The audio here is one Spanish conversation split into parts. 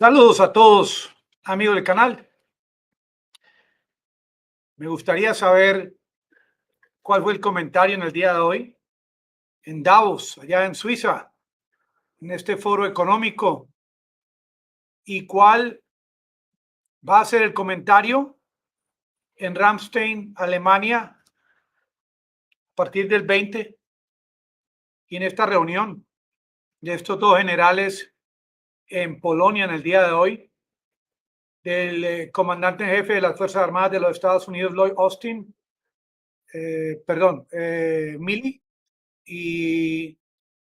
Saludos a todos, amigos del canal. Me gustaría saber cuál fue el comentario en el día de hoy en Davos, allá en Suiza, en este foro económico, y cuál va a ser el comentario en Ramstein, Alemania, a partir del 20, y en esta reunión de estos dos generales en Polonia en el día de hoy, del comandante en jefe de las Fuerzas Armadas de los Estados Unidos, Lloyd Austin, Milley, y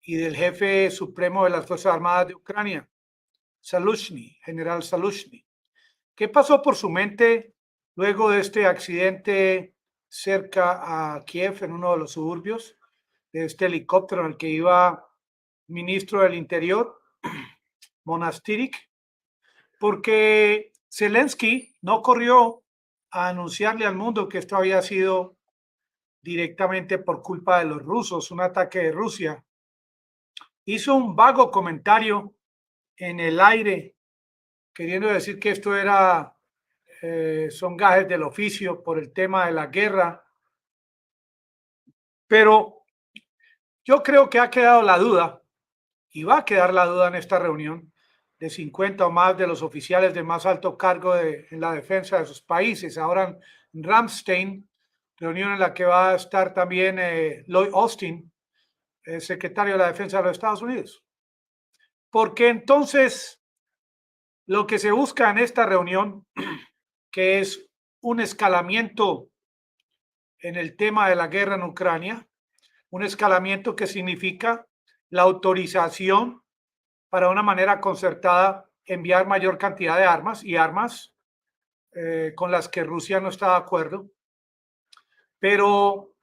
del jefe supremo de las Fuerzas Armadas de Ucrania, Zaluzhny, general Zaluzhny. ¿Qué pasó por su mente luego de este accidente cerca a Kiev, en uno de los suburbios, de este helicóptero en el que iba ministro del Interior, Monastyryk? Porque Zelensky no corrió a anunciarle al mundo que esto había sido directamente por culpa de los rusos, un ataque de Rusia. Hizo un vago comentario en el aire, queriendo decir que esto era, son gajes del oficio por el tema de la guerra. Pero yo creo que ha quedado la duda, y va a quedar la duda en esta reunión, de 50 o más de los oficiales de más alto cargo en la defensa de sus países. Ahora en Ramstein, reunión en la que va a estar también Lloyd Austin, secretario de la Defensa de los Estados Unidos. Porque entonces lo que se busca en esta reunión, que es un escalamiento en el tema de la guerra en Ucrania, un escalamiento que significa la autorización para una manera concertada enviar mayor cantidad de armas y armas con las que Rusia no está de acuerdo. Pero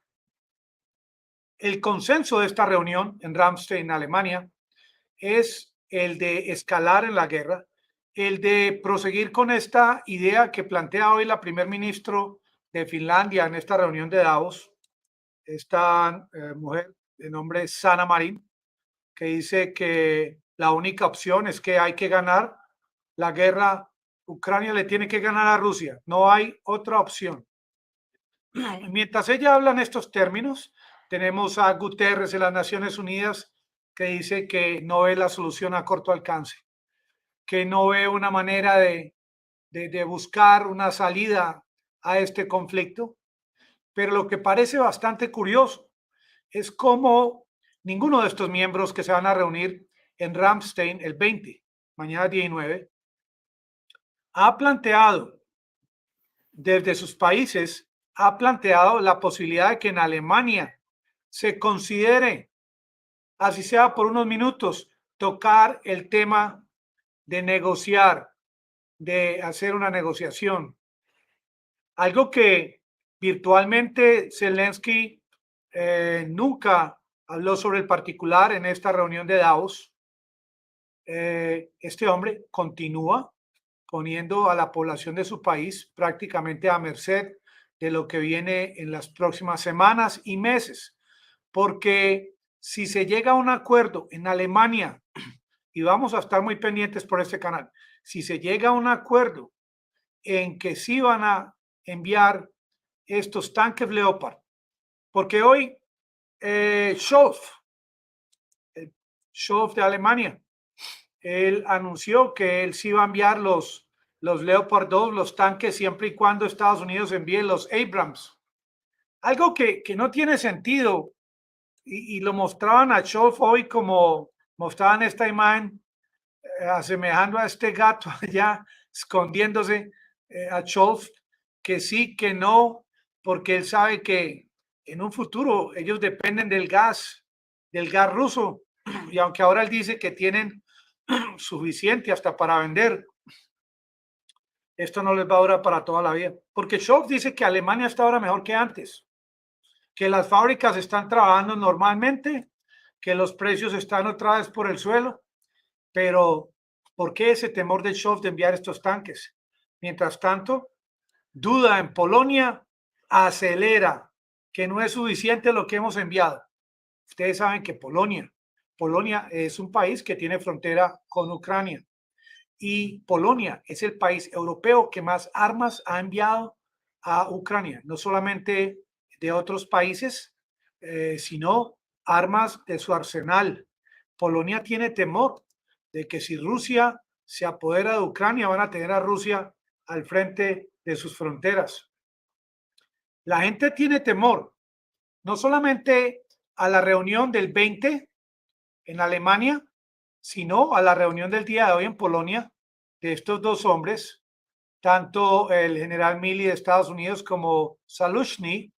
el consenso de esta reunión en Ramstein, Alemania, es el de escalar en la guerra, el de proseguir con esta idea que plantea hoy la primer ministro de Finlandia en esta reunión de Davos, esta mujer de nombre Sanna Marin, que dice que la única opción es que hay que ganar la guerra. Ucrania le tiene que ganar a Rusia, no hay otra opción. Mientras ella habla en estos términos, tenemos a Guterres de las Naciones Unidas, que dice que no ve la solución a corto alcance, que no ve una manera de buscar una salida a este conflicto. Pero lo que parece bastante curioso es cómo ninguno de estos miembros que se van a reunir en Ramstein el 20, mañana 19, ha planteado desde sus países, ha planteado la posibilidad de que en Alemania se considere, así sea por unos minutos, tocar el tema de negociar, de hacer una negociación. Algo que virtualmente Zelensky nunca habló sobre el particular en esta reunión de Davos. Este hombre continúa poniendo a la población de su país prácticamente a merced de lo que viene en las próximas semanas y meses, porque si se llega a un acuerdo en Alemania, y vamos a estar muy pendientes por este canal, si se llega a un acuerdo en que sí van a enviar estos tanques Leopard, porque hoy Scholz, el Scholz de Alemania, él anunció que él sí va a enviar los Leopard 2, los tanques, siempre y cuando Estados Unidos envíe los Abrams. Algo que no tiene sentido, y lo mostraban a Scholz hoy, como mostraban esta imagen, asemejando a este gato allá escondiéndose, a Scholz, que sí, que no, porque él sabe que en un futuro ellos dependen del gas ruso, y aunque ahora él dice que tienen suficiente hasta para vender, esto no les va a durar para toda la vida, porque Scholz dice que Alemania está ahora mejor que antes, que las fábricas están trabajando normalmente, que los precios están otra vez por el suelo. Pero ¿por qué ese temor de Scholz de enviar estos tanques? Mientras tanto, duda en Polonia, acelera, que no es suficiente lo que hemos enviado. Ustedes saben que Polonia es un país que tiene frontera con Ucrania, y Polonia es el país europeo que más armas ha enviado a Ucrania, no solamente de otros países, sino armas de su arsenal. Polonia tiene temor de que si Rusia se apodera de Ucrania, van a tener a Rusia al frente de sus fronteras. La gente tiene temor, no solamente a la reunión del 20 en Alemania, sino a la reunión del día de hoy en Polonia de estos dos hombres, tanto el general Milley de Estados Unidos como Zaluzhny,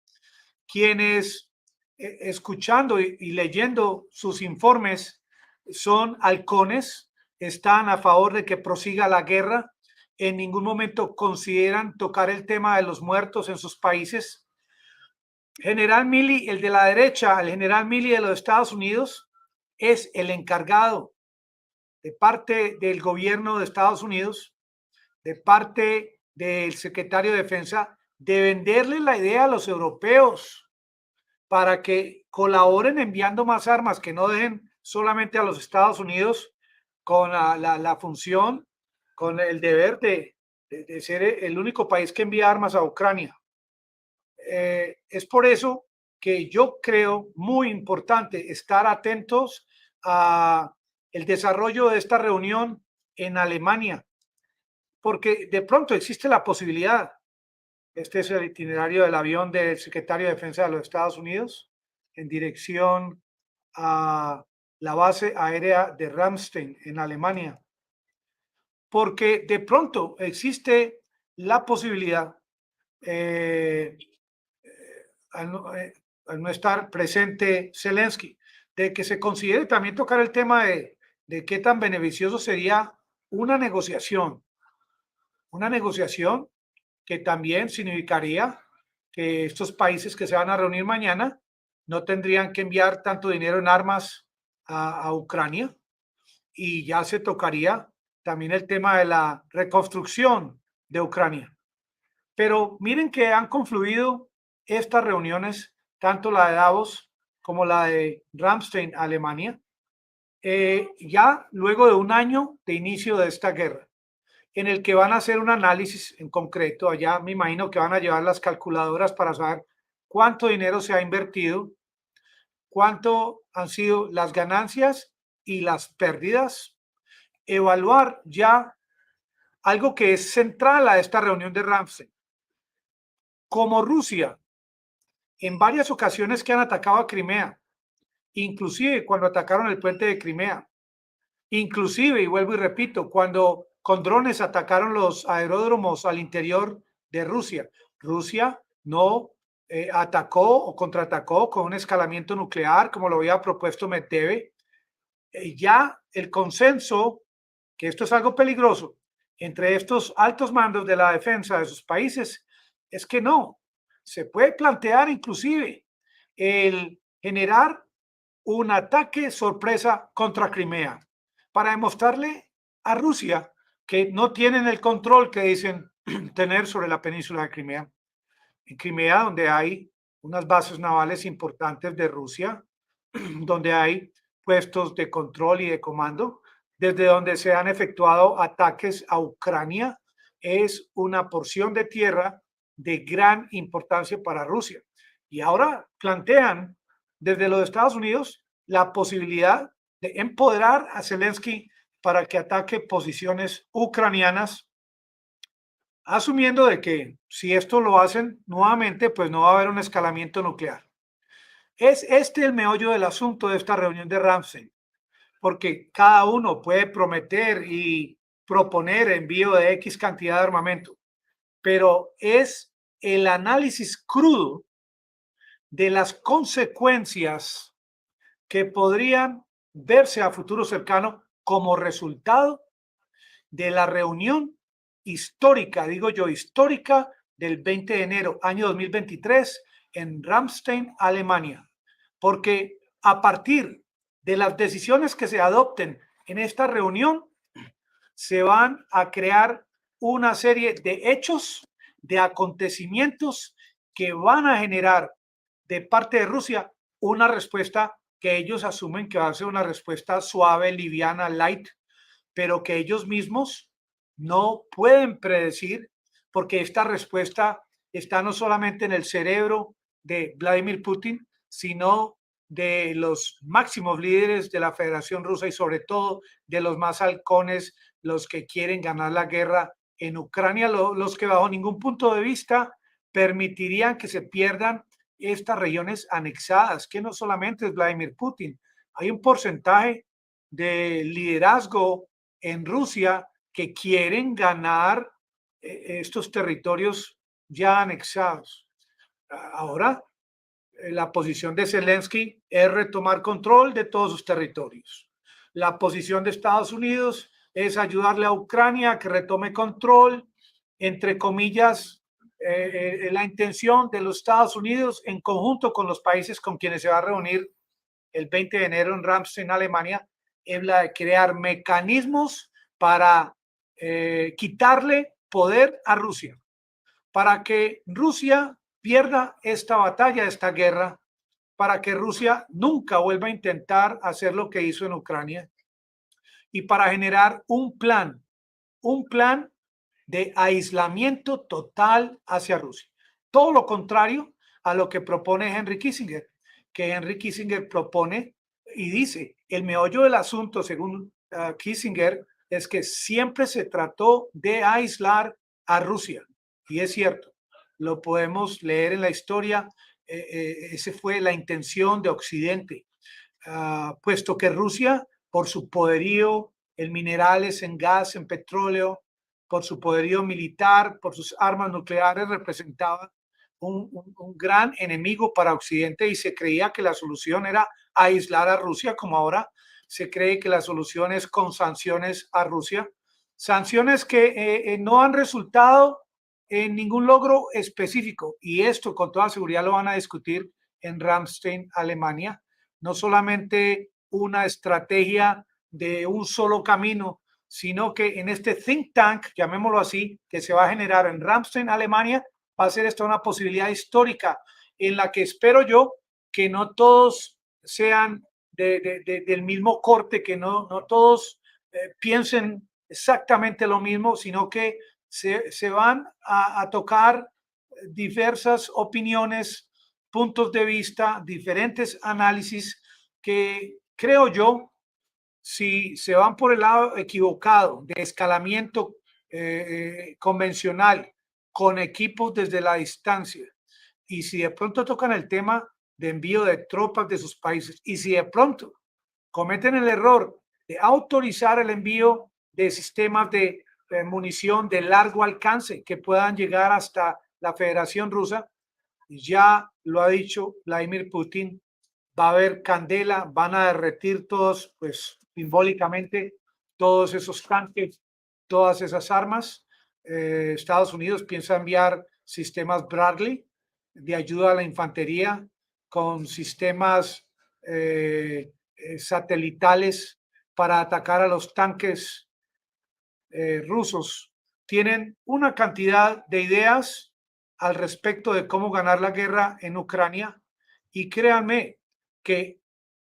quienes escuchando y leyendo sus informes son halcones, están a favor de que prosiga la guerra, en ningún momento consideran tocar el tema de los muertos en sus países. General Milley, el de la derecha, el general Milley de los Estados Unidos, es el encargado de parte del gobierno de Estados Unidos, de parte del secretario de Defensa, de venderle la idea a los europeos para que colaboren enviando más armas, que no dejen solamente a los Estados Unidos con la función, con el deber de ser el único país que envía armas a Ucrania. Es por eso que yo creo muy importante estar atentos a el desarrollo de esta reunión en Alemania, porque de pronto existe la posibilidad, este es el itinerario del avión del secretario de Defensa de los Estados Unidos en dirección a la base aérea de Ramstein en Alemania, porque de pronto existe la posibilidad, al no estar presente Zelensky, de que se considere también tocar el tema de qué tan beneficioso sería una negociación que también significaría que estos países que se van a reunir mañana no tendrían que enviar tanto dinero en armas a Ucrania, y ya se tocaría también el tema de la reconstrucción de Ucrania. Pero miren que han confluido estas reuniones, tanto la de Davos como la de Ramstein, Alemania, ya luego de un año de inicio de esta guerra, en el que van a hacer un análisis en concreto. Allá me imagino que van a llevar las calculadoras para saber cuánto dinero se ha invertido, cuánto han sido las ganancias y las pérdidas, evaluar ya algo que es central a esta reunión de Ramstein. Como Rusia, en varias ocasiones que han atacado a Crimea, inclusive cuando atacaron el puente de Crimea, inclusive, y vuelvo y repito, cuando con drones atacaron los aeródromos al interior de Rusia, Rusia no atacó o contraatacó con un escalamiento nuclear como lo había propuesto Medvedev. Ya el consenso, que esto es algo peligroso, entre estos altos mandos de la defensa de sus países, es que no, se puede plantear inclusive el generar un ataque sorpresa contra Crimea para demostrarle a Rusia que no tienen el control que dicen tener sobre la península de Crimea. En Crimea, donde hay unas bases navales importantes de Rusia, donde hay puestos de control y de comando, desde donde se han efectuado ataques a Ucrania, es una porción de tierra de gran importancia para Rusia. Y ahora plantean desde los Estados Unidos la posibilidad de empoderar a Zelensky para que ataque posiciones ucranianas, asumiendo de que si esto lo hacen nuevamente, pues no va a haber un escalamiento nuclear. Es este el meollo del asunto de esta reunión de Ramstein, porque cada uno puede prometer y proponer envío de X cantidad de armamento, pero es el análisis crudo de las consecuencias que podrían verse a futuro cercano como resultado de la reunión histórica, digo yo, histórica del 20 de enero, año 2023, en Ramstein, Alemania. Porque a partir de las decisiones que se adopten en esta reunión, se van a crear una serie de hechos, de acontecimientos que van a generar de parte de Rusia una respuesta que ellos asumen que va a ser una respuesta suave, liviana, light, pero que ellos mismos no pueden predecir, porque esta respuesta está no solamente en el cerebro de Vladimir Putin, sino de los máximos líderes de la Federación Rusa y sobre todo de los más halcones, los que quieren ganar la guerra en Ucrania, los que bajo ningún punto de vista permitirían que se pierdan estas regiones anexadas, que no solamente es Vladimir Putin, hay un porcentaje de liderazgo en Rusia que quieren ganar estos territorios ya anexados. Ahora, la posición de Zelensky es retomar control de todos sus territorios. La posición de Estados Unidos es ayudarle a Ucrania a que retome control, entre comillas, la intención de los Estados Unidos en conjunto con los países con quienes se va a reunir el 20 de enero en Ramstein, Alemania, es la de crear mecanismos para quitarle poder a Rusia, para que Rusia pierda esta batalla, esta guerra, para que Rusia nunca vuelva a intentar hacer lo que hizo en Ucrania y para generar un plan de aislamiento total hacia Rusia. Todo lo contrario a lo que propone Henry Kissinger, que Henry Kissinger propone y dice, el meollo del asunto, según Kissinger, es que siempre se trató de aislar a Rusia. Y es cierto, lo podemos leer en la historia, esa fue la intención de Occidente, puesto que Rusia, por su poderío en minerales, en gas, en petróleo, por su poderío militar, por sus armas nucleares, representaba un gran enemigo para Occidente y se creía que la solución era aislar a Rusia, como ahora se cree que la solución es con sanciones a Rusia. Sanciones que no han resultado en ningún logro específico y esto con toda seguridad lo van a discutir en Ramstein, Alemania. No solamente una estrategia de un solo camino, sino que en este think tank, llamémoslo así, que se va a generar en Ramstein, Alemania, va a ser esta una posibilidad histórica en la que espero yo que no todos sean del mismo corte, que no todos piensen exactamente lo mismo, sino que se van a tocar diversas opiniones, puntos de vista, diferentes análisis que creo yo, si se van por el lado equivocado de escalamiento convencional con equipos desde la distancia y si de pronto tocan el tema de envío de tropas de sus países y si de pronto cometen el error de autorizar el envío de sistemas de munición de largo alcance que puedan llegar hasta la Federación Rusa, ya lo ha dicho Vladimir Putin, va a haber candela, van a derretir todos, pues simbólicamente, todos esos tanques, todas esas armas. Estados Unidos piensa enviar sistemas Bradley de ayuda a la infantería con sistemas satelitales para atacar a los tanques rusos. Tienen una cantidad de ideas al respecto de cómo ganar la guerra en Ucrania y créanme que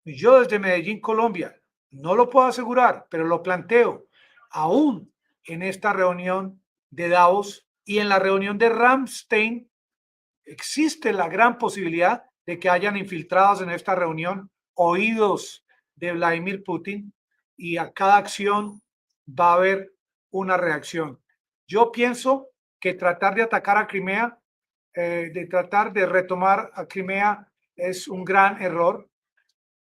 yo desde Medellín, Colombia, no lo puedo asegurar, pero lo planteo aún en esta reunión de Davos y en la reunión de Ramstein existe la gran posibilidad de que hayan infiltrados en esta reunión oídos de Vladimir Putin y a cada acción va a haber una reacción. Yo pienso que tratar de atacar a Crimea, de tratar de retomar a Crimea es un gran error.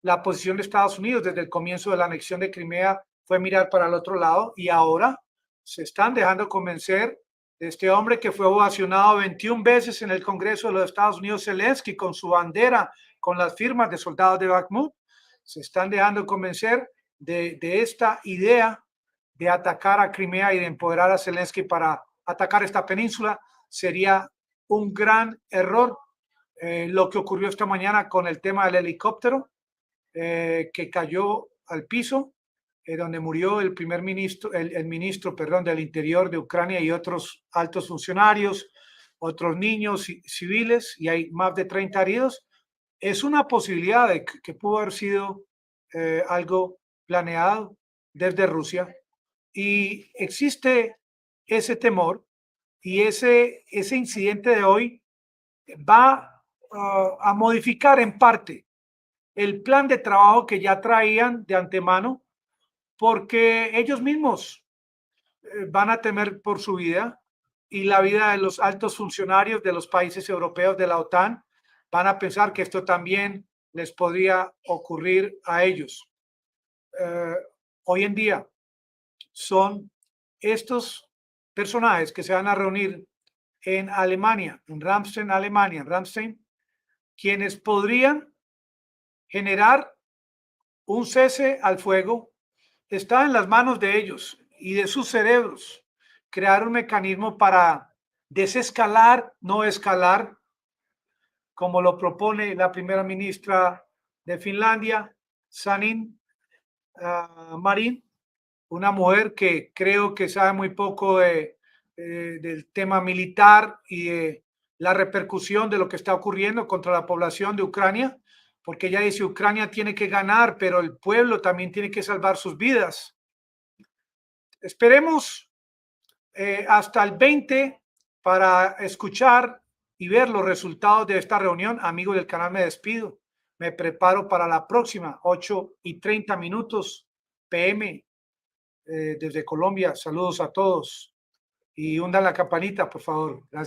La posición de Estados Unidos desde el comienzo de la anexión de Crimea fue mirar para el otro lado y ahora se están dejando convencer de este hombre que fue ovacionado 21 veces en el Congreso de los Estados Unidos, Zelensky, con su bandera, con las firmas de soldados de Bakhmut. Se están dejando convencer de esta idea de atacar a Crimea y de empoderar a Zelensky para atacar esta península. Sería un gran error lo que ocurrió esta mañana con el tema del helicóptero que cayó al piso, donde murió el primer ministro, el ministro, perdón, del Interior de Ucrania y otros altos funcionarios, otros niños civiles, y hay más de 30 heridos. Es una posibilidad de que pudo haber sido algo planeado desde Rusia. Y existe ese temor y ese incidente de hoy va a modificar en parte el plan de trabajo que ya traían de antemano, porque ellos mismos van a temer por su vida y la vida de los altos funcionarios de los países europeos de la OTAN. Van a pensar que esto también les podría ocurrir a ellos. Hoy en día son estos personajes que se van a reunir en Alemania, en Ramstein, Alemania, en Ramstein, quienes podrían generar un cese al fuego. Está en las manos de ellos y de sus cerebros crear un mecanismo para desescalar, no escalar, como lo propone la primera ministra de Finlandia, Sanna Marin, una mujer que creo que sabe muy poco del tema militar y de la repercusión de lo que está ocurriendo contra la población de Ucrania, porque ella dice Ucrania tiene que ganar, pero el pueblo también tiene que salvar sus vidas. Esperemos hasta el 20 para escuchar y ver los resultados de esta reunión. Amigos del canal, me despido. Me preparo para la próxima, 8:30 PM desde Colombia. Saludos a todos y hundan la campanita, por favor. Gracias.